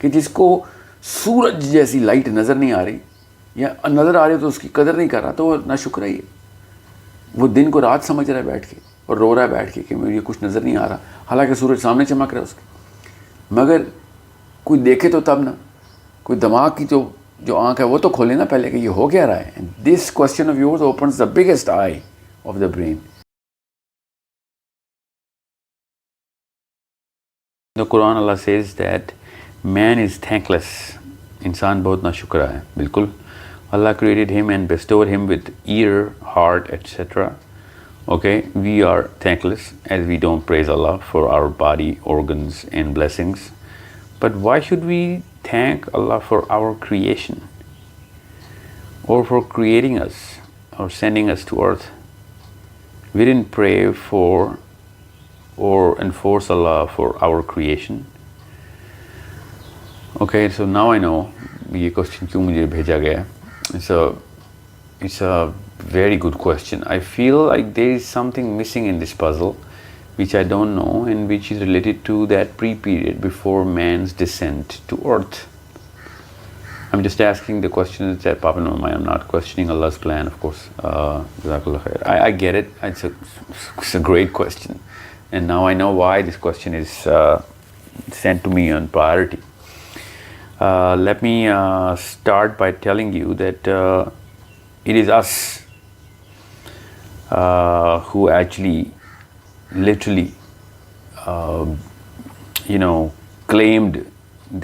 کہ جس کو سورج جیسی لائٹ نظر نہیں آ رہی یا نظر آ رہی تو اس کی قدر نہیں کر رہا، تو وہ ناشکرا ہی ہے. وہ دن کو رات سمجھ رہا ہے بیٹھ کے اور رو رہا ہے بیٹھ کے کہ مجھے کچھ نظر نہیں آ رہا، حالانکہ سورج سامنے چمک رہا ہے اس کے. مگر کوئی دیکھے تو تب نا، کوئی دماغ کی جو آنکھ ہے وہ تو کھولے نا پہلے کہ یہ ہو کیا رہا ہے. This question of yours opens the biggest I of the brain. The Quran Allah says that man is thankless. انسان بہت ناشکرا ہے. بالکل. Allah created him and bestowed him with ear, heart, etc. Okay, we are thankless as we don't praise Allah for our body, organs and blessings. But why should we thank Allah for our creation or for creating us or sending us to earth? We didn't pray for or enforce Allah for our creation. Okay, so now I know یہ question کیوں مجھے بھیجا گیا. It's a very good question. I feel like there is something missing in this puzzle which I don't know and which is related to that pre-period before man's descent to earth. I'm just asking the questions that pop in my mind. I'm not questioning Allah's plan, of course. Jazakallah khair. I get it. It's a great question. And now I know why this question is sent to me on priority. Let me start by telling you that it is us who actually literally claimed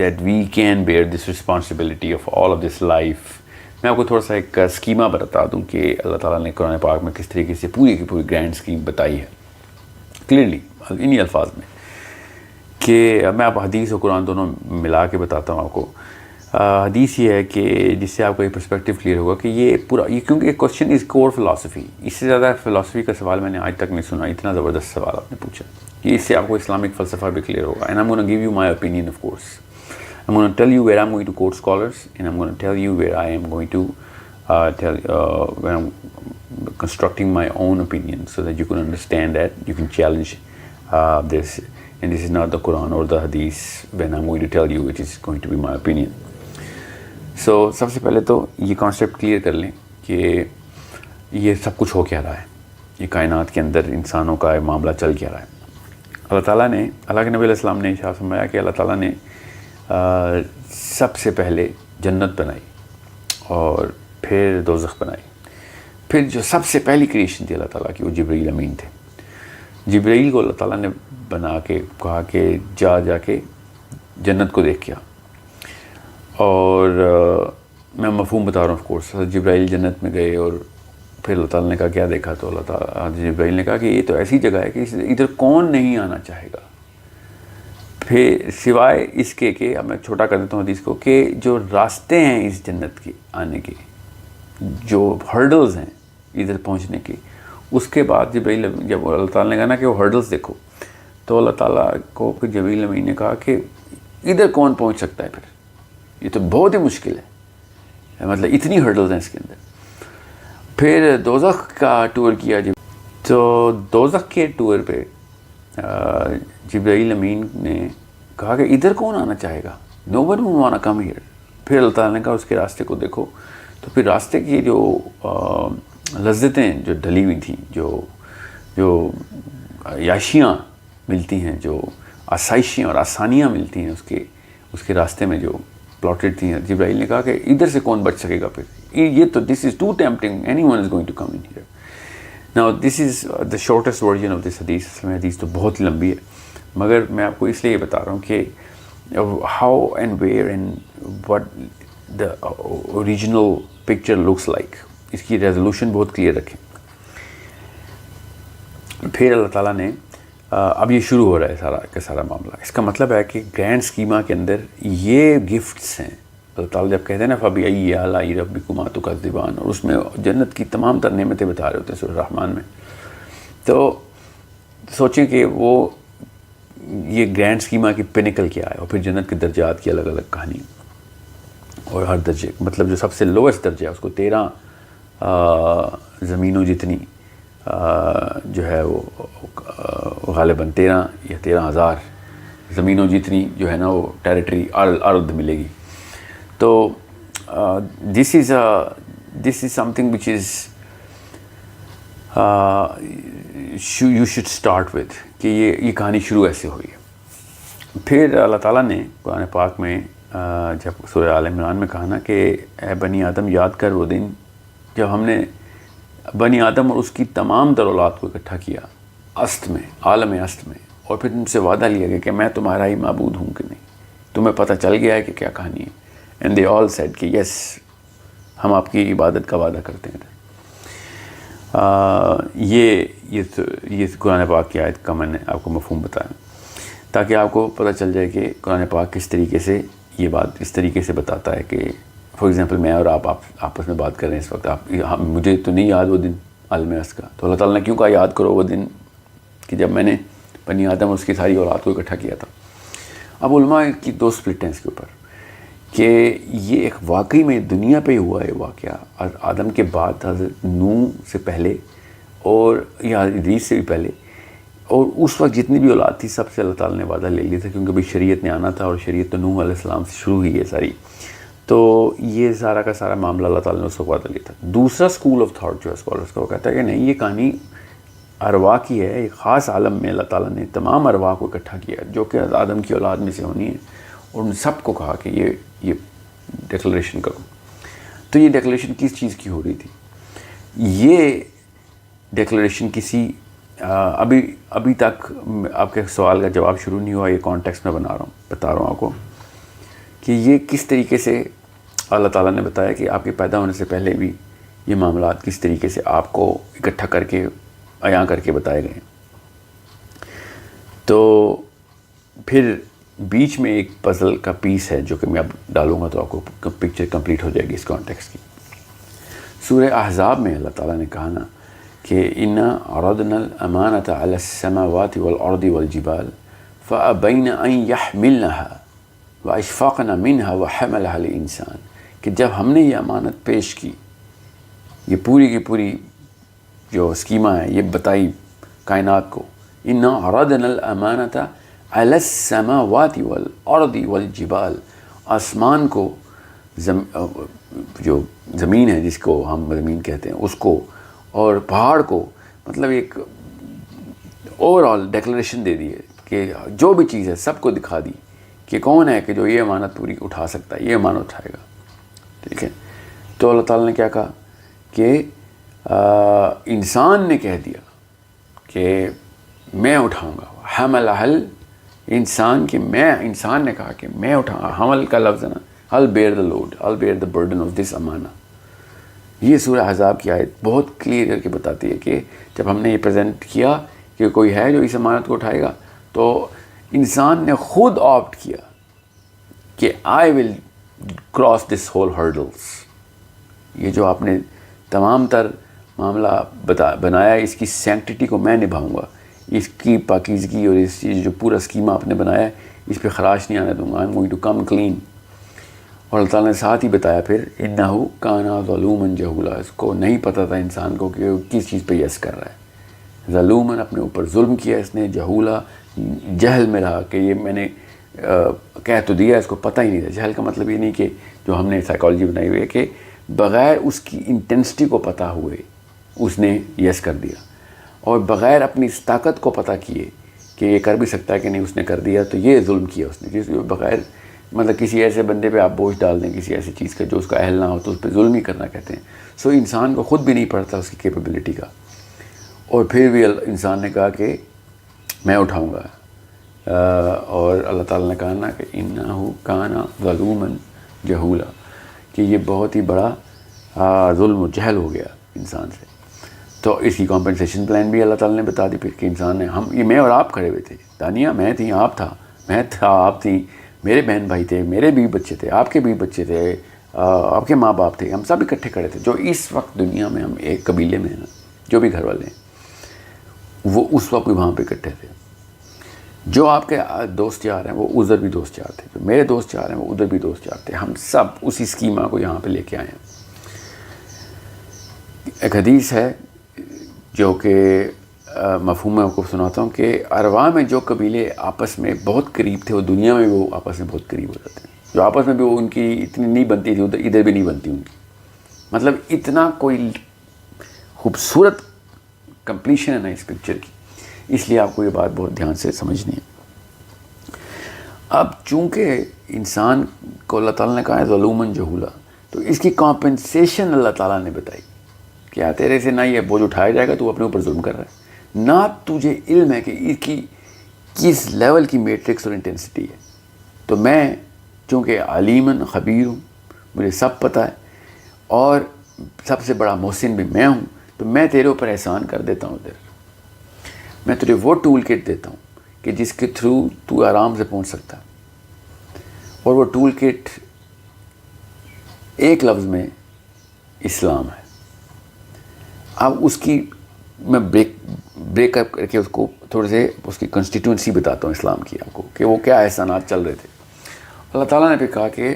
that we can bear this responsibility of all of this life. میں آپ کو تھوڑا سا ایک schema بتا دوں کہ اللہ تعالیٰ نے قرآن پاک میں کس طریقے سے پوری کی پوری گرینڈ اسکیم بتائی ہے کلیئرلی انہی الفاظ میں، کہ میں آپ حدیث اور قرآن دونوں ملا کے بتاتا ہوں آپ کو. حدیث یہ ہے کہ جس سے آپ کو یہ پرسپیکٹیو کلیئر ہوگا کہ یہ پورا کیونکہ کوشچن از کور فلاسفی. اس سے زیادہ فلاسفی کا سوال میں نے آج تک نہیں سنا. اتنا زبردست سوال آپ نے پوچھا کہ اس سے آپ کو اسلامک فلسفہ بھی کلیئر ہوگا. And I am gonna give you my opinion of course. I'm going to tell you where I'm going to quote scholars, and I'm going to tell you where I am going to where I'm constructing my own opinion so that you can understand that, you can challenge this. And this is not the Quran or the Hadith when I'm going to tell you, it is going to be my opinion. So سب سے پہلے تو یہ concept clear کر لیں کہ یہ سب کچھ ہو کیا رہا ہے، یہ کائنات کے اندر انسانوں کا معاملہ چل کیا رہا ہے. اللہ تعالیٰ نے، اللہ کے نبی علیہ السلام نے ارشاد فرمایا کہ اللہ تعالیٰ نے سب سے پہلے جنت بنائی اور پھر دوزخ بنائی. پھر جو سب سے پہلی کریشن تھی اللہ تعالیٰ کی وہ جبرائیل امین تھے. جبرائیل کو اللہ تعالیٰ نے بنا کے کہا کہ جا کے جنت کو دیکھ کے آ. اور میں مفہوم بتا رہا ہوں آف کورس. جبرائیل جنت میں گئے اور پھر اللہ تعالیٰ نے کہا کیا دیکھا، تو اللہ تعالیٰ جبرائیل نے کہا کہ یہ تو ایسی جگہ ہے کہ ادھر کون نہیں آنا چاہے گا. پھر سوائے اس کے کہ اب میں چھوٹا کر دیتا ہوں حدیث کو، کہ جو راستے ہیں اس جنت کے آنے کے، جو ہرڈلز ہیں ادھر پہنچنے کے، اس کے بعد جبرائیل جب اللہ تعالیٰ نے کہا نا کہ وہ ہرڈلز دیکھو، تو اللہ تعالیٰ کو پھر جبرائیل امین نے کہا کہ ادھر کون پہنچ سکتا ہے، پھر یہ تو بہت ہی مشکل ہے، مطلب اتنی ہرڈلز ہیں اس کے اندر. پھر دوزخ کا ٹور کیا تو دوزخ کے ٹور پہ جبرائیل امین نے کہا کہ ادھر کون آنا چاہے گا، no one will want to come here. پھر اللہ تعالیٰ نے کہا اس کے راستے کو دیکھو. تو پھر راستے کی جو لذتیں جو ڈلی ہوئی تھیں، جو عیاشیاں ملتی ہیں، جو آسائشیاں اور آسانیاں ملتی ہیں اس کے راستے میں جو پلاٹڈ تھیں، جبرائیل نے کہا کہ ادھر سے کون بچ سکے گا. پھر یہ تو this is too tempting, any one is going to come in here. Now this is the shortest version of this حدیث. اصل میں حدیث تو بہت ہی لمبی ہے، مگر میں آپ کو اس لیے یہ بتا رہا ہوں کہ how and where and what the original picture looks like. اس کی ریزولوشن بہت کلیئر رکھیں. پھر اللہ تعالیٰ نے اب یہ شروع ہو رہا ہے سارا کا سارا معاملہ. اس کا مطلب ہے کہ گرینڈ اسکیما کے اندر یہ گفٹس ہیں. اللہ تعالیٰ جب کہتے ہیں نا فَبِأَيِّ آلَاءِ رَبِّكُمَا تُكَذِّبَانِ، اور اس میں جنت کی تمام تر نعمتیں بتا رہے ہوتے ہیں سورہ رحمان میں. تو سوچیں کہ وہ یہ گرینڈ اسکیما کی پینیکل کیا ہے، اور پھر جنت کے درجات کی الگ الگ کہانی، اور ہر درجے مطلب جو سب سے لویسٹ درجہ ہے اس کو 13 زمینوں جتنی جو ہے وہ غالباً 13 یا 13,000 زمینوں جتنی جو ہے نا وہ ٹیریٹری ارد ملے گی. تو this is something which is you should start with کہ یہ کہانی شروع ایسے ہوئی ہے. پھر اللہ تعالیٰ نے قرآن پاک میں جب سورہ آل عمران میں کہا نا کہ اے بنی آدم یاد کر وہ دن جب ہم نے بنی آدم اور اس کی تمام تر اولاد کو اکٹھا کیا است میں، عالم است میں، اور پھر ان سے وعدہ لیا گیا کہ میں تمہارا ہی معبود ہوں کہ نہیں، تمہیں پتہ چل گیا ہے کہ کیا کہانی ہے. اینڈ دے آل سیڈ کہ یس ہم آپ کی عبادت کا وعدہ کرتے ہیں. یہ قرآن پاک کی آیت کا میں نے آپ کو مفہوم بتایا تاکہ آپ کو پتہ چل جائے کہ قرآن پاک کس طریقے سے یہ بات اس طریقے سے بتاتا ہے کہ فار ایگزامپل میں اور آپ آپس میں بات کر رہے ہیں اس وقت، مجھے تو نہیں یاد وہ دن عالم است کا، تو اللہ تعالیٰ نے کیوں کہا یاد کرو وہ دن کہ جب میں نے بنی آدم اور اس کی ساری اولاد کو اکٹھا کیا تھا. اب علماء کی دو سپلٹ ہیں اس کے اوپر کہ یہ ایک واقعی میں دنیا پہ ہوا ہے واقعہ آدم کے بعد حضرت نوح سے پہلے اور یا ادریس سے بھی پہلے، اور اس وقت جتنی بھی اولاد تھی سب سے اللہ تعالیٰ نے وعدہ لے لیا تھا کیونکہ ابھی شریعت نے آنا تھا اور شریعت تو نوح علیہ السلام سے شروع ہوئی ہے ساری. تو یہ سارا کا سارا معاملہ اللہ تعالیٰ نے اس کو وعدہ لیا تھا. دوسرا اسکول آف تھاٹ جو ہے اسکالرس کا وہ کہتا ہے کہ نہیں، یہ کہانی ارواح کی ہے. ایک خاص عالم میں اللہ تعالیٰ نے تمام ارواح کو اکٹھا کیا جو کہ آدم کی اولاد میں سے ہونی ہے، اور ان سب کو کہا کہ یہ ڈیکلریشن کرو. تو یہ ڈیکلریشن کس چیز کی ہو رہی تھی؟ یہ ڈیکلریشن کسی ابھی تک آپ کے سوال کا جواب شروع نہیں ہوا، یہ کانٹیکسٹ میں بتا رہا ہوں آپ کو کہ یہ کس طریقے سے اللہ تعالیٰ نے بتایا کہ آپ کے پیدا ہونے سے پہلے بھی یہ معاملات کس طریقے سے آپ کو اکٹھا کر کے عیاں کر کے بتائے گئے. تو پھر بیچ میں ایک پزل کا پیس ہے جو کہ میں اب ڈالوں گا تو آپ کو پکچر کمپلیٹ ہو جائے گی اس کانٹیکسٹ کی. سورہ احزاب میں اللہ تعالیٰ نے کہا نا کہ انا عرضنا الامانۃ علی السماوات والارض والجبال فابین ان یحملنها واشفقن منها وحملها الانسان، کہ جب ہم نے یہ امانت پیش کی، یہ پوری کی پوری جو اسکیما ہے یہ بتائی کائنات کو، انا عرضنا الامانۃ علی السماوات والارض والجبال، آسمان کو جو زمین ہے جس کو ہم زمین کہتے ہیں اس کو، اور پہاڑ کو، مطلب ایک اوور آل ڈیکلریشن دے دی ہے کہ جو بھی چیز ہے سب کو دکھا دی کہ کون ہے کہ جو یہ امانت پوری اٹھا سکتا ہے، یہ امانت اٹھائے گا. ٹھیک ہے. تو اللہ تعالیٰ نے کیا کہا کہ انسان نے کہہ دیا کہ میں اٹھاؤں گا. حمل انسان کہ میں، انسان نے کہا کہ میں اٹھاؤں. حمل کا لفظ ہے نا، I'll bear the load, I'll bear the burden of this امانہ. یہ سورہ احزاب کی آیت بہت کلیئر کر کے بتاتی ہے کہ جب ہم نے یہ پریزنٹ کیا کہ کوئی ہے جو اس امانت کو اٹھائے گا، تو انسان نے خود آپٹ کیا کہ I will cross this whole hurdles. یہ جو آپ نے تمام تر معاملہ بنایا اس کی سینکٹیٹی کو میں نبھاؤں گا، اس کی پاکیزگی اور اس چیز جو پورا اسکیما آپ نے بنایا ہے اس پہ خراش نہیں آنے دوں گا. I'm going to come clean. اور اللہ تعالیٰ نے ساتھ ہی بتایا پھر انہو کانا ظلوماً جہولا، اس کو نہیں پتہ تھا انسان کو کہ وہ کس چیز پہ یس کر رہا ہے. ظلوماً اپنے اوپر ظلم کیا اس نے، جہولا جہل میں رہا کہ یہ میں نے کہہ تو دیا، اس کو پتہ ہی نہیں تھا. جہل کا مطلب یہ نہیں کہ جو ہم نے سائیکالوجی بنائی ہوئی ہے کہ بغیر اس کی انٹینسٹی کو پتہ ہوئے اس نے یس کر دیا، اور بغیر اپنی اس طاقت کو پتہ کیے کہ یہ کر بھی سکتا ہے کہ نہیں اس نے کر دیا، تو یہ ظلم کیا اس نے. جس بغیر مطلب کسی ایسے بندے پہ آپ بوجھ ڈال دیں کسی ایسی چیز کا جو اس کا اہل نہ ہو تو اس پہ ظلم ہی کرنا کہتے ہیں. سو انسان کو خود بھی نہیں پڑتا اس کی کیپیبلٹی کا، اور پھر بھی انسان نے کہا کہ میں اٹھاؤں گا. اور اللہ تعالیٰ نے کہا نا کہ انہو کانا ظلوماً جہولا، کہ یہ بہت ہی بڑا ظلم و جہل ہو گیا انسان سے. تو اس کی کمپنسیشن پلان بھی اللہ تعالیٰ نے بتا دی پھر کہ انسان نے، ہم یہ میں اور آپ کھڑے ہوئے تھے، دانیہ میں تھی، آپ تھا، میں تھا، آپ تھیں، میرے بہن بھائی تھے، میرے بھی بچے تھے، آپ کے بھی بچے تھے، آپ کے ماں باپ تھے، ہم سب اکٹھے کھڑے تھے. جو اس وقت دنیا میں ہم ایک قبیلے میں ہیں نا، جو بھی گھر والے ہیں وہ اس وقت بھی وہاں پہ اکٹھے تھے. جو آپ کے دوست یار ہیں وہ ادھر بھی دوست یار تھے، جو میرے دوست یار ہیں وہ ادھر بھی دوست یار تھے. ہم سب اسی اسکیما کو یہاں پہ لے کے آئے ہیں. ایک حدیث ہے جو کہ مفہوم میں آپ کو سناتا ہوں کہ ارواح میں جو قبیلے آپس میں بہت قریب تھے وہ دنیا میں بھی وہ آپس میں بہت قریب ہو جاتے ہیں. جو آپس میں بھی وہ ان کی اتنی نہیں بنتی تھی ادھر بھی نہیں بنتی ان کی. مطلب اتنا کوئی خوبصورت کمپلیشن ہے نا اس پکچر کی. اس لیے آپ کو یہ بات بہت دھیان سے سمجھنی ہے. اب چونکہ انسان کو اللہ تعالیٰ نے کہا ہے ظلوماً جہولا, تو اس کی کمپنسیشن اللہ تعالیٰ نے بتائی. کیا تیرے سے نہ یہ بوجھ اٹھایا جائے گا, تو اپنے اوپر ظلم کر رہا ہے, نہ تجھے علم ہے کہ اس کی کس لیول کی میٹرکس اور انٹینسٹی ہے. تو میں چونکہ علیماً خبیر ہوں, مجھے سب پتہ ہے, اور سب سے بڑا محسن بھی میں ہوں, تو میں تیرے اوپر احسان کر دیتا ہوں. میں تجھے وہ ٹول کٹ دیتا ہوں کہ جس کے تھرو تو آرام سے پہنچ سکتا ہے. اور وہ ٹول کٹ ایک لفظ میں اسلام ہے. اب اس کی میں بریک اپ کر کے اس کو تھوڑے سے اس کی کنسٹیٹوئنسی بتاتا ہوں اسلام کی آپ کو, کہ وہ کیا احسانات چل رہے تھے. اللہ تعالیٰ نے بھی کہا کہ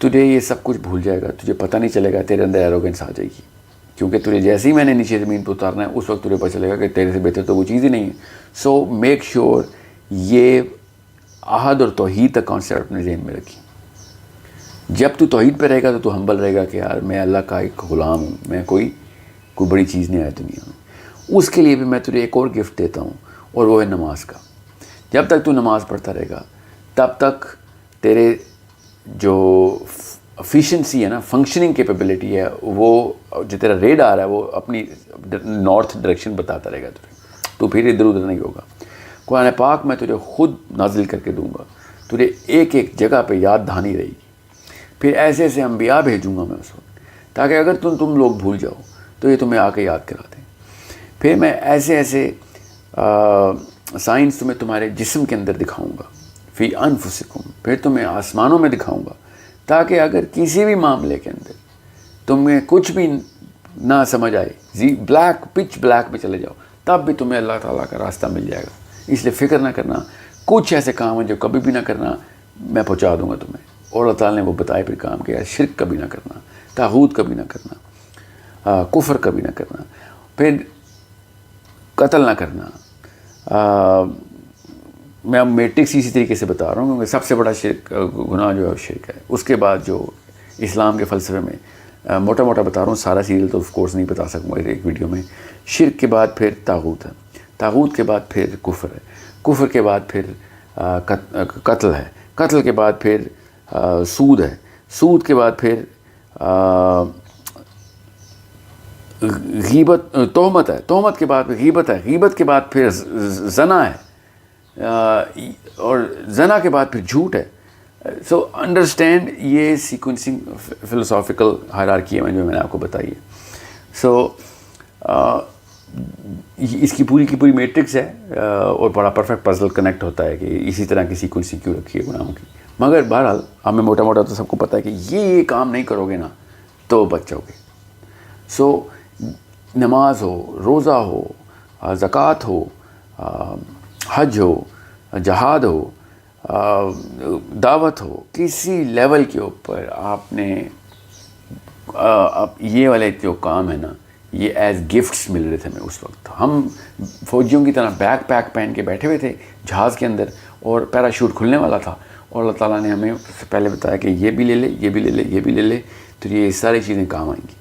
تجھے یہ سب کچھ بھول جائے گا, تجھے پتہ نہیں چلے گا, تیرے اندر ایروگنس آ جائے گی. کیونکہ تجھے جیسے ہی میں نے نیچے زمین پہ اتارنا ہے اس وقت تجھے پتہ چلے گا کہ تیرے سے بہتر تو وہ چیز ہی نہیں ہے. سو میک شیور یہ احد اور توحید کا کانسیپٹ اپنے ذہن میں رکھی. جب تو توحید پہ رہے گا تو ہمبل رہے گا کہ یار میں اللہ کا ایک غلام ہوں, میں کوئی بڑی چیز نہیں آئی دنیا میں. اس کے لیے بھی میں تجھے ایک اور گفٹ دیتا ہوں, اور وہ ہے نماز کا. جب تک تو نماز پڑھتا رہے گا تب تک تیرے جو افیشنسی ہے نا, فنکشننگ کیپیبلٹی ہے, وہ جو تیرا ریڈ آ رہا ہے وہ اپنی نارتھ ڈائریکشن بتاتا رہے گا تجھے. تو پھر ادھر ادھر نہیں ہوگا. قرآن پاک میں تجھے خود نازل کر کے دوں گا, تجھے ایک ایک جگہ پہ یاد دہانی رہے گی. پھر ایسے ایسے انبیاء بھیجوں گا میں اس وقت, تاکہ اگر تم لوگ بھول جاؤ تو یہ تمہیں آ کے یاد کرا دیں. پھر میں ایسے ایسے سائنس تمہیں تمہارے جسم کے اندر دکھاؤں گا, فی انفسکم, پھر تمہیں آسمانوں میں دکھاؤں گا, تاکہ اگر کسی بھی معاملے کے اندر تمہیں کچھ بھی نہ سمجھ آئے, پچ بلیک پہ چلے جاؤ, تب بھی تمہیں اللہ تعالیٰ کا راستہ مل جائے گا. اس لیے فکر نہ کرنا, کچھ ایسے کام ہیں جو کبھی بھی نہ کرنا, میں پہنچا دوں گا تمہیں. اور اللہ تعالیٰ نے وہ بتائے پھر کام کیا, شرک کبھی نہ کرنا, طاغوت کبھی نہ کرنا, کفر کبھی نہ کرنا, پھر قتل نہ کرنا. میں اب میٹرکس اسی طریقے سے بتا رہا ہوں, کیونکہ سب سے بڑا شرک گناہ جو ہے شرک ہے. اس کے بعد جو اسلام کے فلسفے میں موٹا موٹا بتا رہا ہوں, سارا سیریل تو آف کورس نہیں بتا سکوں ایک ویڈیو میں. شرک کے بعد پھر طاغوت ہے, طاغوت کے بعد پھر کفر ہے, کفر کے بعد پھر قتل ہے, قتل کے بعد پھر سود ہے, سود کے بعد پھر غیبت, تہمت ہے, تہمت کے بعد پھر غیبت ہے, غیبت کے بعد پھر زنا ہے, اور زنا کے بعد پھر جھوٹ ہے. سو انڈرسٹینڈ یہ سیکوینسنگ فلسافیکل ہائرارکی ہے جو میں نے آپ کو بتائی ہے. سو اس کی پوری میٹرکس ہے, اور بڑا پرفیکٹ پزل کنیکٹ ہوتا ہے کہ اسی طرح کی سیکوینسنگ کیوں رکھی ہے گناہوں کی. مگر بہرحال ہمیں موٹا موٹا تو سب کو پتہ ہے کہ یہ کام نہیں کرو گے نا تو بچ جاؤ گے. سو نماز ہو, روزہ ہو, زکوٰۃ ہو, حج ہو, جہاد ہو, دعوت ہو, کسی لیول کے اوپر آپ نے یہ والے جو کام ہے نا, یہ ایز گفٹس مل رہے تھے ہمیں اس وقت. ہم فوجیوں کی طرح بیک پیک پہن کے بیٹھے ہوئے تھے جہاز کے اندر, اور پیراشوٹ کھلنے والا تھا, اور اللہ تعالیٰ نے ہمیں پہلے بتایا کہ یہ بھی لے لے, یہ بھی لے لے, یہ بھی لے لے, تو یہ ساری چیزیں کام آئیں گی.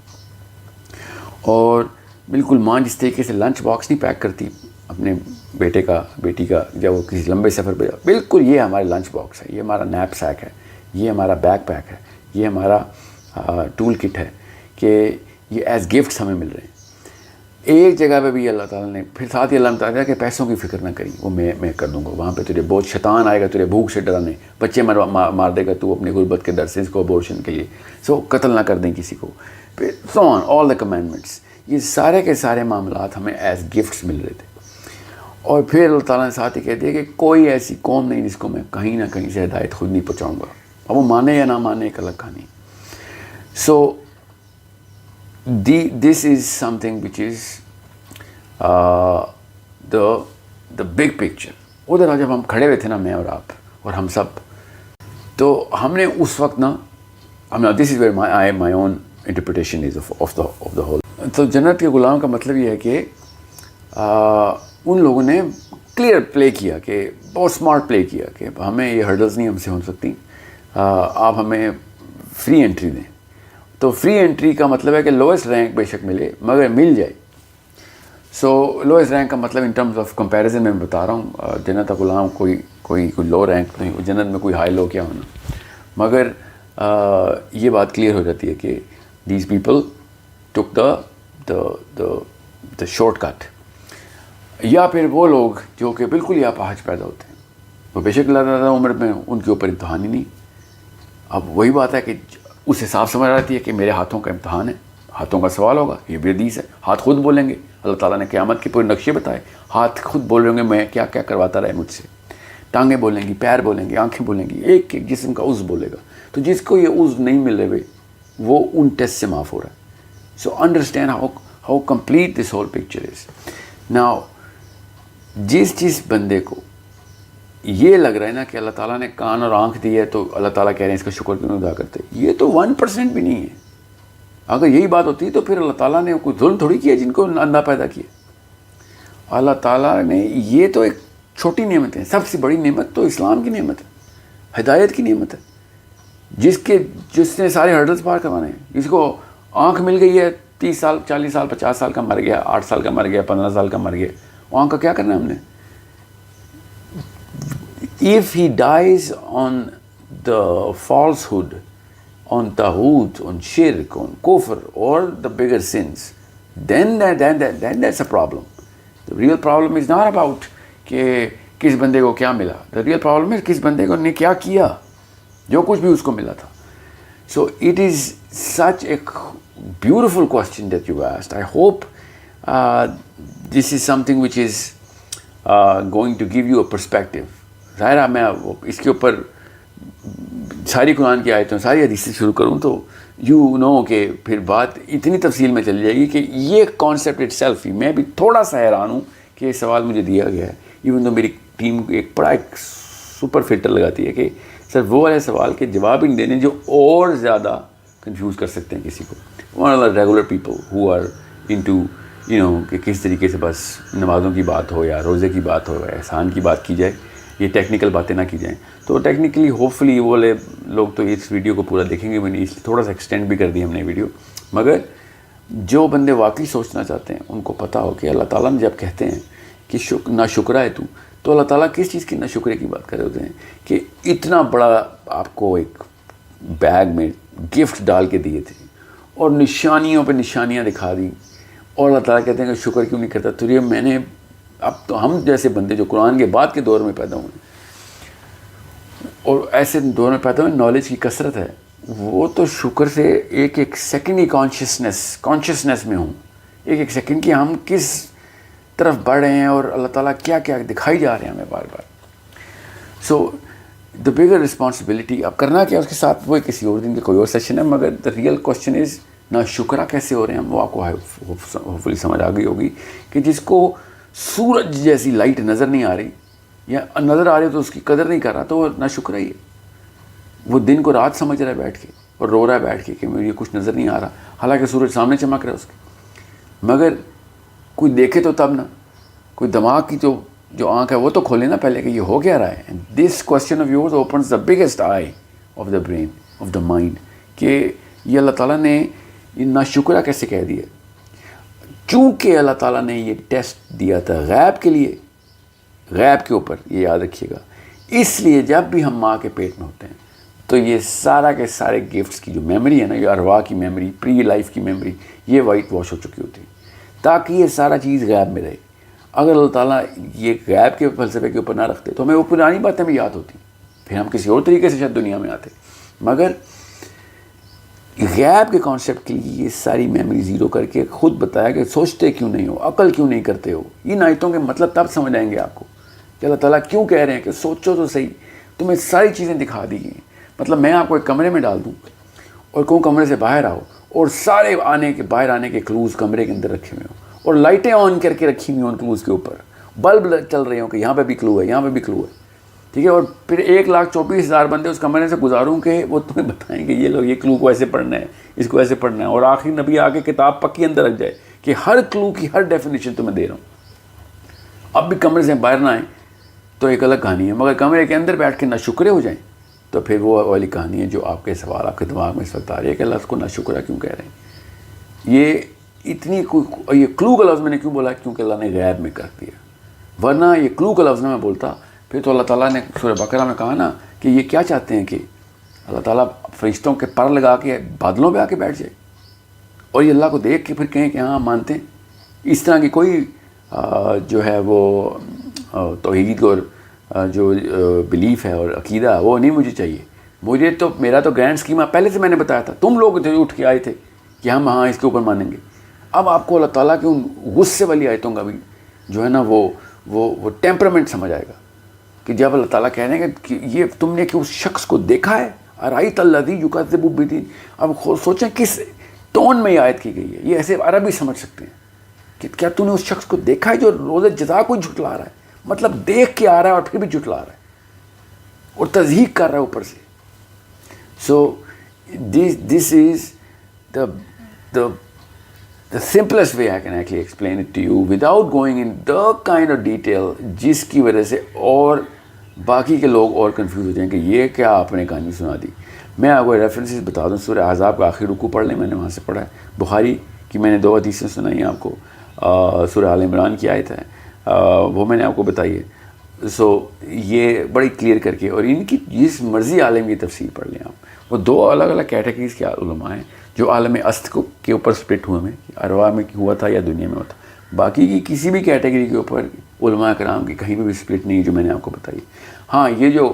اور بالکل ماں جس طریقے سے لنچ باکس نہیں پیک کرتی اپنے بیٹے کا بیٹی کا جب وہ کسی لمبے سفر پہ جائے, بالکل یہ ہمارے لنچ باکس ہے, یہ ہمارا نیپ سیک ہے, یہ ہمارا بیک پیک ہے, یہ ہمارا ٹول کٹ ہے, کہ یہ ایز گفٹس ہمیں مل رہے ہیں. ایک جگہ پہ بھی اللہ تعالیٰ نے پھر ساتھ ہی اللہ نے بتایا کہ پیسوں کی فکر نہ کری, وہ میں کر دوں گا. وہاں پہ تجھے بہت شیطان آئے گا تجھے بھوک سے ڈرانے, بچے مار دے گا تو اپنی غربت کے در سے اس کو ابورشن کے لیے, سو قتل نہ کر دیں کسی کو, پھر سو آن آل دا کمینڈمنٹس. یہ سارے کے سارے معاملات ہمیں ایز گفٹس مل رہے تھے. اور پھر اللہ تعالیٰ نے ساتھ ہی کہہ دیا کہ کوئی ایسی قوم نہیں جس کو میں کہیں نہ کہیں سے ہدایت خود نہیں پہنچاؤں گا. اب وہ مانے یا نہ مانے ایک الگ کہانی. So this is something which is the big picture. ادھر جب ہم کھڑے ہوئے تھے نا, میں اور آپ اور ہم سب, تو ہم نے اس وقت نا, this is where my own interpretation is of the whole. تو جنت کے غلام کا مطلب یہ ہے کہ ان لوگوں نے کلیئر پلے کیا کہ بہت اسمارٹ پلے کیا کہ ہمیں یہ ہرڈلز نہیں ہم سے ہو سکتی, آپ ہمیں فری انٹری دیں. تو فری انٹری کا مطلب ہے کہ لوئسٹ رینک بے شک ملے مگر مل جائے. سو لوئسٹ رینک کا مطلب ان ٹرمز آف کمپیریزن میں بتا رہا ہوں, جنت غلام کوئی لو رینک نہیں, جنت میں کوئی ہائی لو کیا ہونا, مگر یہ بات کلیئر ہو جاتی ہے کہ these people took the shortcut. یا پھر وہ لوگ جو کہ بالکل یا پہاج پیدا ہوتے ہیں, وہ بے شک اللہ تعالیٰ عمر میں ان کے اوپر امتحان ہی نہیں. اب وہی بات ہے کہ اسے صاف سمجھ آتی ہے کہ میرے ہاتھوں کا امتحان ہے, ہاتھوں کا سوال ہوگا, یہ بھی حدیث ہے. ہاتھ خود بولیں گے, اللہ تعالیٰ نے قیامت کے پورے نقشے بتائے, ہاتھ خود بول رہے ہوں گے میں کیا کیا کرواتا رہے مجھ سے. ٹانگیں بولیں گی, پیر بولیں گے, آنکھیں بولیں گی, ایک ایک جسم کا عضو بولے گا. تو جس کو یہ عضو نہیں مل رہے وہ ان ٹیسٹ سے معاف ہو رہا ہے. So understand how complete this whole picture is. Now جس بندے کو یہ لگ رہا ہے نا کہ اللہ تعالیٰ نے کان اور آنکھ دی ہے تو اللہ تعالیٰ کہہ رہے ہیں اس کا شکر کیوں نہیں ادا کرتے, یہ تو 1% بھی نہیں ہے. اگر یہی بات ہوتی تو پھر اللہ تعالیٰ نے کوئی ظلم تھوڑی کیا جن کو اندھا پیدا کیا. اللہ تعالیٰ نے یہ تو ایک چھوٹی نعمت ہے, سب سے بڑی نعمت تو اسلام کی نعمت ہے, ہدایت کی نعمت ہے, جس نے سارے ہرڈلز پار کروانے ہیں. جس کو آنکھ مل گئی ہے 30 سال 40 سال 50 سال کا مر گیا, 8 سال کا مر گیا, 15 سال کا مر گیا, وہ آنکھ کا کیا کرنا ہے ہم نے. If he dies on the falsehood, on tawhut, on shirk, on kufr, or the bigger sins, then that's a problem. The real problem is not about کہ کس بندے کو کیا ملا. The real problem is کس بندے کو نے کیا کیا, جو کچھ بھی اس کو ملا تھا. So it is such a beautiful question that you asked. I hope this is something which is going to give you a perspective. ظاہر ہے میں اس کے اوپر ساری قرآن کی آیتوں ساری حدیثیں شروع کروں تو یو نو کہ پھر بات اتنی تفصیل میں چلی جائے گی کہ یہ کانسیپٹ اٹ سیلف ہی میں بھی تھوڑا سا حیران ہوں کہ یہ سوال مجھے دیا گیا ہے. ایون تو میری ٹیم ایک بڑا ایک سپر فلٹر لگاتی ہے کہ سر وہ والے سوال کے جواب ہی نہیں دینے جو اور زیادہ کنفیوز کر سکتے ہیں کسی کو. One are regular people who are into کہ کس طریقے سے بس نمازوں کی بات ہو یا روزے کی بات ہو یا احسان کی بات کی جائے, یہ ٹیکنیکل باتیں نہ کی جائیں. تو ٹیکنیکلی ہوپ فلی وہ والے لوگ تو اس ویڈیو کو پورا دیکھیں گے. میں نے اس لیے تھوڑا سا ایکسٹینڈ بھی کر دی ہم نے ویڈیو, مگر جو بندے واقعی سوچنا چاہتے ہیں ان کو پتہ ہو کہ اللہ تعالیٰ نے جب کہتے ہیں کہ نا شکرہ ہے تو اللہ تعالیٰ کس چیز کی نا شکرے کی بات کر رہے ہوتے ہیں کہ اتنا بڑا آپ کو ایک بیگ میں گفٹ ڈال کے دیے تھے اور نشانیوں پہ نشانیاں دکھا دی, اور اللہ تعالیٰ کہتے ہیں کہ شکر کیوں نہیں کرتا. تو یہ میں نے اب تو ہم جیسے بندے جو قرآن کے بعد کے دور میں پیدا ہوئے اور ایسے دور میں پیدا ہوئے, نالج کی کثرت ہے, وہ تو شکر سے ایک سیکنڈ ہی کانشیسنس میں ہوں, ایک سیکنڈ کی ہم کس طرف بڑھ رہے ہیں اور اللہ تعالیٰ کیا کیا دکھائی جا رہے ہیں ہمیں بار بار. سو دا بگر رسپانسبلٹی اب کرنا کیا اس کے ساتھ وہ کسی اور دن کے کوئی اور سیشن ہے, مگر دا ریئل کوشچن از نا شکرہ کیسے ہو رہے ہیں ہم. وہ آپ کو ہوپ فلی سمجھ آ گئی ہوگی کہ جس کو سورج جیسی لائٹ نظر نہیں آ رہی یا نظر آ رہی تو اس کی قدر نہیں کر رہا, تو وہ نا شکرہ ہی ہے. وہ دن کو رات سمجھ رہا ہے بیٹھ کے اور رو رہا ہے بیٹھ کے کہ مجھے کچھ نظر نہیں آ رہا, حالانکہ سورج سامنے چمک رہا ہے اس کے. مگر کوئی دیکھے تو تب نا, کوئی دماغ کی جو آنکھ ہے وہ تو کھولے نا پہلے کہ یہ ہو کیا رہا ہے. This question of yours opens the biggest I of the brain of the mind کہ یہ اللہ تعالیٰ نے یہ ناشکرہ کیسے کہہ دیا. چونکہ اللہ تعالیٰ نے یہ ٹیسٹ دیا تھا غیب کے لیے, غیب کے اوپر, یہ یاد رکھیے گا. اس لیے جب بھی ہم ماں کے پیٹ میں ہوتے ہیں تو یہ سارا کے سارے گفٹس کی جو میموری ہے نا, یہ ارواح کی میموری, پری لائف کی میموری, یہ وائٹ واش ہو چکی ہوتی ہے تاکہ یہ سارا چیز غیب میں رہے. اگر اللہ تعالیٰ یہ غیب کے فلسفے کے اوپر نہ رکھتے تو ہمیں وہ پرانی باتیں بھی یاد ہوتی, پھر ہم کسی اور طریقے سے شاید دنیا میں آتے. مگر غیب کے کانسیپٹ کے لیے یہ ساری میموری زیرو کر کے خود بتایا کہ سوچتے کیوں نہیں ہو, عقل کیوں نہیں کرتے ہو. ان آیتوں کے مطلب تب سمجھ آئیں گے آپ کو کہ اللہ تعالیٰ کیوں کہہ رہے ہیں کہ سوچو تو صحیح, تمہیں ساری چیزیں دکھا دی گئی. مطلب میں آپ کو ایک کمرے میں ڈال دوں اور کہوں کمرے سے باہر آؤ اور سارے باہر آنے کے کلوز کمرے کے اندر رکھے ہوئے ہوں اور لائٹیں آن کر کے رکھی ہوئی ہوں ان کلوز کے اوپر, بلب چل رہے ہوں کہ یہاں پہ بھی کلو ہے, یہاں پہ بھی کلو ہے, ٹھیک ہے. اور پھر 1,24,000 بندے اس کمرے سے گزاروں کہ وہ تمہیں بتائیں کہ یہ لوگ یہ کلو کو ایسے پڑھنا ہے, اس کو ایسے پڑھنا ہے, اور آخری نبی آ کے کتاب پکی اندر رکھ جائے کہ ہر کلو کی ہر ڈیفینیشن تمہیں دے رہا ہوں. اب بھی کمرے سے باہر نہ آئیں تو ایک الگ کہانی ہے، مگر کمرے کے اندر بیٹھ کے ناشکرے ہو جائیں تو پھر وہ والی کہانی ہے جو آپ کے سوال آپ کے دماغ میں اس وقت آ رہی ہے کہ اللہ اس کو ناشکرہ کیوں کہہ رہے ہیں. یہ اتنی یہ کلو کا لفظ میں نے کیوں بولا؟ کیونکہ اللہ نے غیب میں کر دیا، ورنہ یہ کلو کا لفظ میں بولتا پھر تو اللہ تعالیٰ نے سورہ بقرہ میں کہا نا کہ یہ کیا چاہتے ہیں کہ اللہ تعالیٰ فرشتوں کے پر لگا کے بادلوں پہ آ کے بیٹھ جائے اور یہ اللہ کو دیکھ کے پھر کہیں کہ ہاں مانتے ہیں. اس طرح کی کوئی جو ہے وہ توحید اور جو بلیف ہے اور عقیدہ ہے وہ نہیں مجھے چاہیے. مجھے تو میرا تو گرینڈ اسکیما پہلے سے میں نے بتایا تھا، تم لوگ جو اٹھ کے آئے تھے کہ ہم ہاں اس کے اوپر مانیں گے. اب آپ کو اللہ تعالیٰ کے ان غصے والی آیتوں کا بھی جو ہے نا وہ ٹیمپرامنٹ سمجھ آئے گا کہ جب اللہ تعالیٰ کہہ رہے ہیں کہ یہ تم نے کہ اس شخص کو دیکھا ہے ارائیت الذی یکذب بالدین. اب سوچیں کس ٹون میں یہ آیت کی گئی ہے. یہ ایسے عربی سمجھ سکتے ہیں کہ کیا تم نے اس شخص کو دیکھا ہے جو روز جزا کو جھٹلا رہا ہے، مطلب دیکھ کے آ رہا ہے اور پھر بھی جھٹلا رہا ہے اور تضحیق کر رہا ہے اوپر سے. سو this is the simplest way I can actually explain it to you without going in the kind of detail جس کی وجہ سے اور باقی کے لوگ اور کنفیوز ہو جائیں کہ یہ کیا آپ نے کہانی سنا دی. میں آپ کو ریفرنسز بتا دوں. سورہ احزاب کا آخری رکوع پڑھ لیں، میں نے وہاں سے پڑھا ہے. بخاری کی میں نے 2 حدیثیں سنائی ہیں آپ کو. سورہ آل عمران کی آیت ہے وہ میں نے آپ کو بتائی ہے. سو یہ بڑی کلیئر کر کے، اور ان کی جس مرضی عالم کی تفسیر پڑھ لیں آپ. وہ 2 الگ الگ کیٹیگریز کے علماء ہیں جو عالم است کے اوپر سپلٹ ہوئے ہیں، ارواح میں ہوا تھا یا دنیا میں ہوا تھا. باقی کی کسی بھی کیٹیگری کے اوپر علماء کرام کی کہیں پہ بھی سپلٹ نہیں ہے جو میں نے آپ کو بتائی. ہاں یہ جو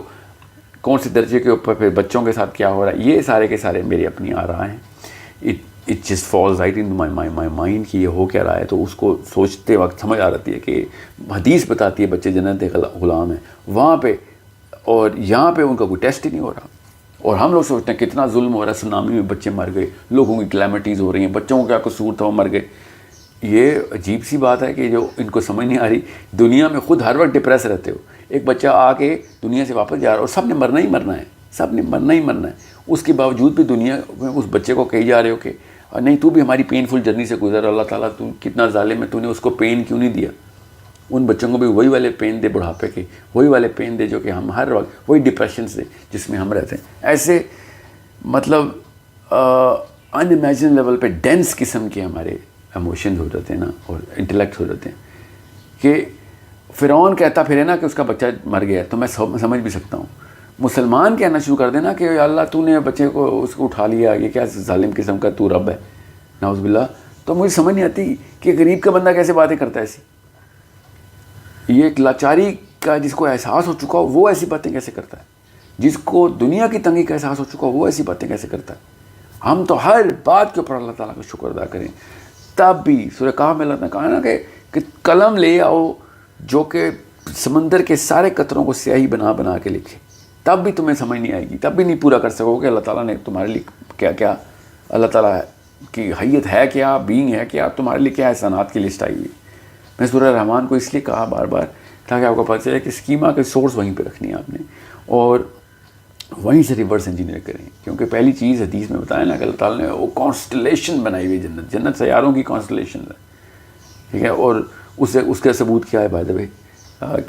کون سے درجے کے اوپر پھر بچوں کے ساتھ کیا ہو رہا ہے یہ سارے کے سارے میری اپنی آراء ہیں. It just falls right in my mind کہ یہ ہو کیا رہا ہے، تو اس کو سوچتے وقت سمجھ آ جاتی ہے کہ حدیث بتاتی ہے بچے جنت غلام ہیں وہاں پہ، اور یہاں پہ ان کا کوئی ٹیسٹ ہی نہیں ہو رہا. اور ہم لوگ سوچتے ہیں کتنا ظلم ہو رہا ہے، سونامی میں بچے مر گئے، لوگوں کی کلیمٹیز ہو رہی ہیں، بچوں کو کیا قصور تھا وہ مر گئے. یہ عجیب سی بات ہے کہ جو ان کو سمجھ نہیں آ رہی. دنیا میں خود ہر وقت ڈپریس رہتے ہو، ایک بچہ آ کے دنیا سے واپس جا رہا ہے اور سب نے مرنا ہی مرنا ہے، سب نے مرنا ہی مرنا ہے. اس کے باوجود بھی دنیا میں اس بچے کو کہی جا رہے ہو کہ نہیں تو بھی ہماری پینفل جرنی سے گزر، اللہ تعالیٰ تو کتنا ظالم ہے، تو نے اس کو پین کیوں نہیں دیا. ان بچوں کو بھی وہی والے پین دے بڑھاپے کے، وہی والے پین دے جو کہ ہم ہر وقت، وہی ڈپریشن سے جس میں ہم رہتے ہیں. ایسے مطلب ان امیجن لیول پہ ڈینس قسم کے ہمارے ایموشنز ہو جاتے ہیں نا، اور انٹلیکٹ ہو جاتے ہیں کہ فرعون کہتا پھرے نا کہ اس کا بچہ مر گیا تو میں سمجھ بھی سکتا ہوں. مسلمان کہنا شروع کر دینا کہ اللہ تو نے بچے کو اس کو اٹھا لیا، یہ کیا ظالم قسم کا تو رب ہے، نعوذ باللہ. تو مجھے سمجھ نہیں آتی کہ غریب کا بندہ کیسے باتیں کرتا ہے ایسی. یہ ایک لاچاری کا جس کو احساس ہو چکا ہو وہ ایسی باتیں کیسے کرتا ہے، جس کو دنیا کی تنگی کا احساس ہو چکا ہو وہ ایسی باتیں کیسے کرتا ہے. ہم تو ہر بات کے اوپر اللہ تعالیٰ کا شکر ادا کریں. تب بھی سورہ کہف میں اللہ نے کہا نا کہ قلم لے آؤ جو کہ سمندر کے سارے قطروں کو سیاہی بنا بنا کے لکھے، تب بھی تمہیں سمجھ نہیں آئے گی، تب بھی نہیں پورا کر سکو کہ اللہ تعالیٰ نے تمہارے لیے کیا کیا، اللہ تعالیٰ کی حیت ہے کیا، بینگ ہے کیا، تمہارے لیے کیا احسانات کی لسٹ آئی ہوئی. میں سورہ رحمان کو اس لیے کہا بار بار تاکہ آپ کو پتہ چلے کہ اسکیما کے سورس وہیں پہ رکھنی ہے آپ نے، اور وہیں سے ریورس انجینئر کریں. کیونکہ پہلی چیز حدیث میں بتایا نا کہ اللہ تعالیٰ نے وہ کانسٹلیشن بنائی ہوئی جنت سیاروں کی کانسٹلیشن ہے، ٹھیک ہے. اور اس کا ثبوت کیا ہے بائی دا وے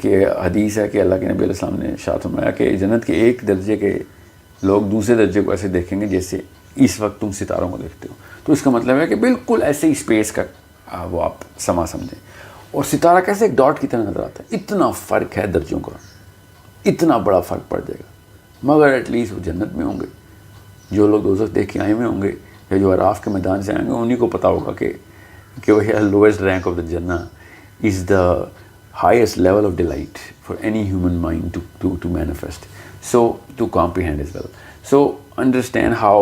کہ حدیث ہے کہ اللہ کے نبی علیہ السلام نے ارشاد فرمایا کہ جنت کے ایک درجے کے لوگ دوسرے درجے کو ایسے دیکھیں گے جیسے اس وقت تم ستاروں کو دیکھتے ہو. تو اس کا مطلب ہے کہ بالکل ایسے ہی اسپیس کا وہ آپ سما سمجھیں. اور ستارہ کیسے ایک ڈاٹ کی طرح نظر آتا ہے. اتنا فرق ہے درجوں کا، اتنا بڑا فرق پڑ جائے گا. مگر ایٹ لیسٹ وہ جنت میں ہوں گے. جو لوگ دوزخ دیکھ کے آئے ہوئے ہوں گے یا جو عراف کے میدان سے آئیں گے انہیں کو پتہ ہوگا کہ وہ لویسٹ رینک آف دا جنہ از دا highest level of delight for any human mind to manifest, so to comprehend as well. So understand how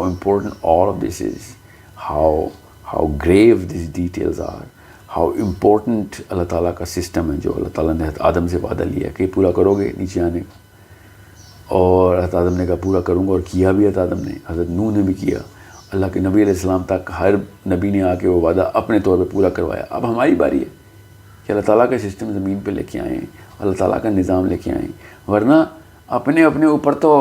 important all of this is, how grave these details are, how important اللہ تعالیٰ کا system ہے جو اللہ تعالیٰ نے حضرت آدم سے وعدہ لیا کہ پورا کرو گے نیچے آنے کا. اور حضرت آدم نے کہا پورا کروں گا، اور کیا بھی حضرت آدم نے، حضرت نوح نے بھی کیا. اللہ کے نبی علیہ السلام تک ہر نبی نے آ کے وہ وعدہ اپنے طور پہ پورا کروایا. اب ہماری باری ہے کہ اللہ تعالیٰ کا سسٹم زمین پہ لے کے آئیں، اللہ تعالیٰ کا نظام لے کے آئیں. ورنہ اپنے اوپر تو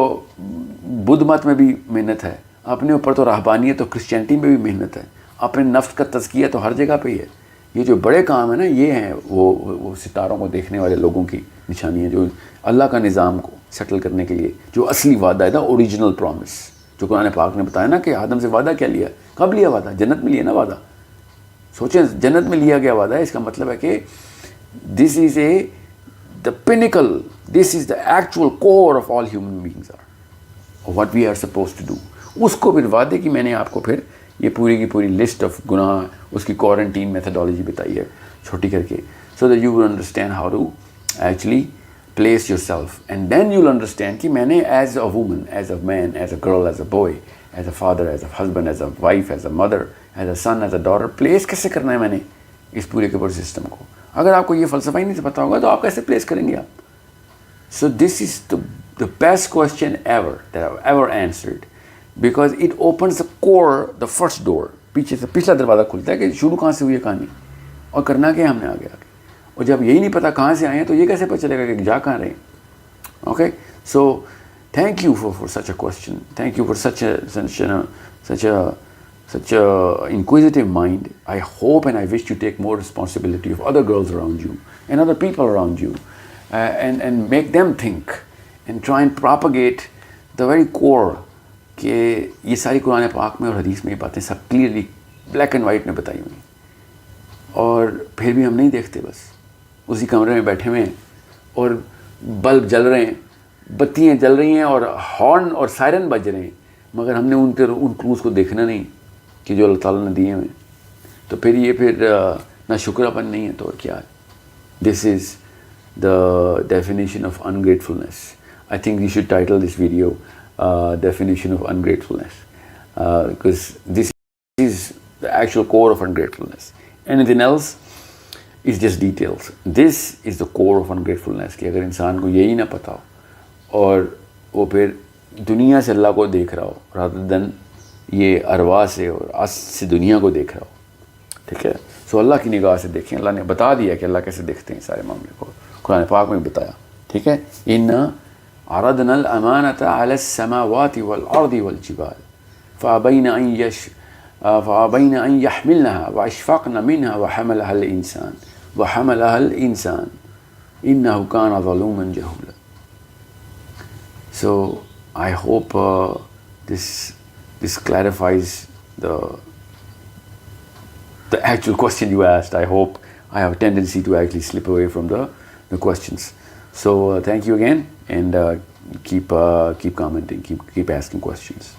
بدھ مت میں بھی محنت ہے، اپنے اوپر تو رہبانیت اور کرسچینٹی میں بھی محنت ہے، اپنے نفس کا تزکیہ تو ہر جگہ پہ ہی ہے. یہ جو بڑے کام ہیں نا یہ ہیں وہ ستاروں کو دیکھنے والے لوگوں کی نشانی ہے, جو اللہ کا نظام کو سیٹل کرنے کے لیے جو اصلی وعدہ ہے نا, اوریجنل پرومس, جو قرآن پاک نے بتایا نا کہ آدم سے وعدہ کیا لیا, کب لیا وعدہ, جنت میں لیا نا وعدہ. سوچیں جنت میں لیا گیا وعدہ ہے, اس کا مطلب ہے کہ دس از the pinnacle, this is the actual core of all human beings are, or what we are supposed to do. اس کو پھر وعدے کی میں نے آپ کو پھر یہ پوری کی پوری لسٹ آف گناہ, اس کی کوارنٹین میتھڈالوجی بتائی ہے چھوٹی کر کے, so that you will understand how to actually place yourself, and then you'll understand کہ میں نے as a woman, as a man, as a girl, as a boy, as a father, as a husband, as a wife, as a mother, as a son, as a daughter, place کیسے کرنا ہے میں نے اس پورے کے پورے system کو. اگر آپ کو یہ فلسفہ ہی نہیں پتا ہوگا تو آپ کیسے پلیس کریں گے آپ. سو this is the best question ever that I've ever answered, because it opens the core, the first door. پیچھے سے پچھلا دروازہ کھلتا ہے کہ شروع کہاں سے ہوئی ہے کہانی اور کرنا کیا ہم نے آگے آگے. اور جب یہی نہیں پتا کہاں سے آئے ہیں تو یہ کیسے پتہ چلے گا کہ جا کہاں رہے ہیں. Okay, so thank you for such a question. Thank you for such a inquisitive mind. I hope and I wish you take more responsibility of other girls around you and other people around you, and make them think and try and propagate the very core کہ یہ ساری قرآن پاک میں اور حدیث میں یہ باتیں سب کلیئرلی بلیک اینڈ وائٹ میں بتائی ہوئی ہیں, اور پھر بھی ہم نہیں دیکھتے, بس اسی کمرے میں بیٹھے ہوئے ہیں اور بلب جل رہے ہیں, بتیاں جل رہی ہیں اور ہارن اور سائرن بج رہے ہیں, مگر ہم نے ان کلوز کو دیکھنا نہیں کہ جو اللہ تعالیٰ نے دیے ہوئے. تو پھر یہ نہ شکراپن نہیں ہے تو اور کیا ہے. دس از the definition of ungratefulness. I think we should title this video definition of ungratefulness, because this is the actual core of ungratefulness. Anything else is just details. This is the core of ungratefulness کہ اگر انسان کو یہی نہ پتا ہو اور وہ پھر دنیا سے اللہ کو دیکھ رہا ہو rather than یہ ارواح سے اور آس سے دنیا کو دیکھ رہا ہو. ٹھیک ہے, سو اللہ کی نگاہ سے دیکھیں. اللہ نے بتا دیا کہ اللہ کیسے دیکھتے ہیں سارے معاملے کو, قرآن پاک میں بتایا. ٹھیک ہے, اِنَّا عَرَضْنَا الْأَمَانَةَ عَلَى السَّمَاوَاتِ وَالْأَرْضِ وَالْجِبَالِ فَأَبَيْنَ أَن يَحْمِلْنَهَا وَأَشْفَقْنَ مِنْهَا وَحَمَلَهَا الْإِنسَانُ إِنَّهُ كَانَ ظَلُومًا جَهُولًا. So I hope this clarifies the actual question you asked. I hope I have a tendency to actually slip away from the questions. So thank you again, and keep commenting, keep asking questions.